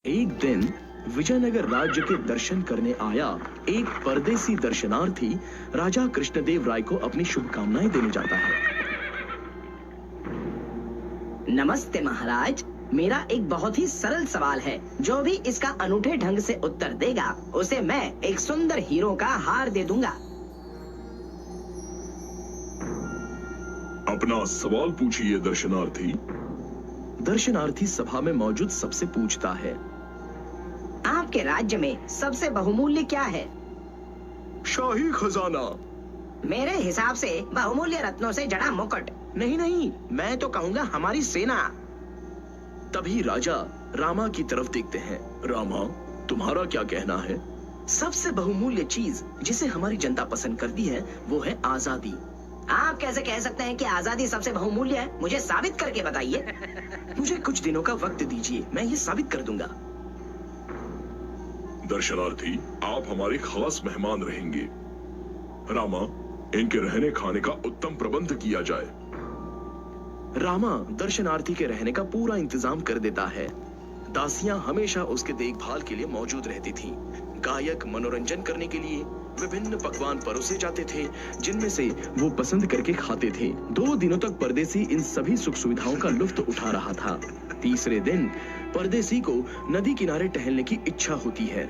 एक दिन विजयनगर राज्य के दर्शन करने आया एक परदेसी दर्शनार्थी राजा कृष्णदेव राय को अपनी शुभकामनाएं देने जाता है। नमस्ते महाराज, मेरा एक बहुत ही सरल सवाल है। जो भी इसका अनूठे ढंग से उत्तर देगा उसे मैं एक सुंदर हीरो का हार दे दूंगा। अपना सवाल पूछिए दर्शनार्थी। दर्शनार्थी सभा में मौजूद सबसे पूछता है, आपके राज्य में सबसे बहुमूल्य क्या है? शाही खजाना। मेरे हिसाब से बहुमूल्य रत्नों से जड़ा मुकुट। नहीं नहीं, मैं तो कहूंगा हमारी सेना। तभी राजा रामा की तरफ देखते हैं। रामा, तुम्हारा क्या कहना है? सबसे बहुमूल्य चीज जिसे हमारी जनता पसंद करती है वो है आजादी। आप कैसे कह सकते हैं कि आजादी सबसे बहुमूल्य है? मुझे साबित करके बताइए। मुझे कुछ दिनों का वक्त दीजिए, मैं ये साबित कर दूंगा। दर्शनार्थी, आप हमारे खास मेहमान रहेंगे। रामा, इनके रहने खाने का उत्तम प्रबंध किया जाए। रामा दर्शनार्थी के रहने का पूरा इंतजाम कर देता है। दासियां हमेशा उसके देखभाल के लिए मौजूद रहती थीं। गायक मनोरंजन करने के लिए विभिन्न पकवान परोसे जाते थे जिनमें से वो पसंद करके खाते थे। 2 दिनों तक परदेसी इन सभी सुख सुविधाओं का लुत्फ उठा रहा था। तीसरे दिन परदेसी को नदी किनारे टहलने की इच्छा होती है,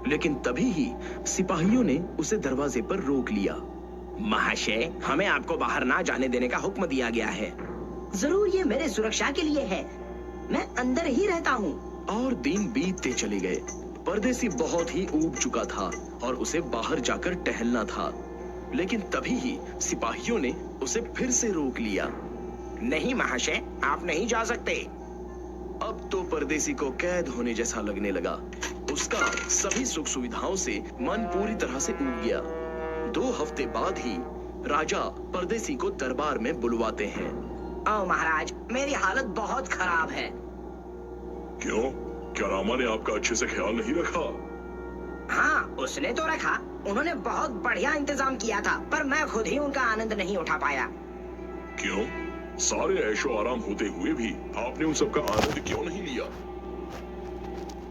लेकिन तभी ही सिपाहियों ने उसे दरवाजे पर रोक लिया। महाशय, हमें आपको बाहर ना जाने देने का हुक्म दिया गया है। जरूर ये मेरे सुरक्षा के लिए है, मैं अंदर ही रहता हूँ। और दिन बीतते चले गए। परदेसी बहुत ही ऊब चुका था और उसे बाहर जाकर टहलना था, लेकिन तभी ही सिपाहियों ने उसे फिर से रोक लिया। नहीं महाशय, आप नहीं जा सकते। अब तो परदेसी को कैद होने जैसा लगने लगा। उसका सभी सुख सुविधाओं से मन पूरी तरह से ऊब गया। 2 हफ्ते बाद ही राजा परदेसी को दरबार में बुलवाते हैं। ओ महाराज, मेरी हालत बहुत खराब है। क्यों? क्या रामा ने आपका अच्छे से ख्याल नहीं रखा? हाँ, उसने तो रखा। उन्होंने बहुत बढ़िया इंतजाम किया था, पर मैं खुद ही उनका आनंद नहीं उठा पाया। क्यों? सारे ऐशो आराम होते हुए भी आपने उन सबका आनंद क्यों नहीं लिया?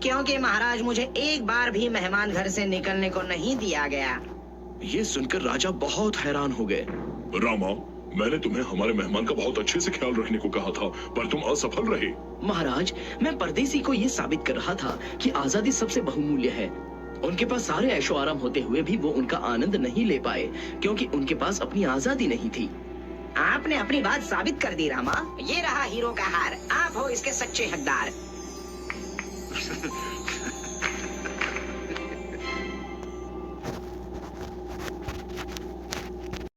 क्योंकि महाराज, मुझे एक बार भी मेहमान घर से निकलने को नहीं दिया गया। ये सुनकर राजा बहुत हैरान हो गए। रामा, मैंने तुम्हें हमारे मेहमान का बहुत अच्छे से ख्याल रखने को कहा था, पर तुम असफल रहे। महाराज, मैं परदेसी को ये साबित कर रहा था कि आजादी सबसे बहुमूल्य है। उनके पास सारे ऐशो आराम होते हुए भी वो उनका आनंद नहीं ले पाए क्योंकि उनके पास अपनी आजादी नहीं थी। आपने अपनी बात साबित कर दी रामा। ये रहा हीरो का हार, आप हो इसके सच्चे हकदार।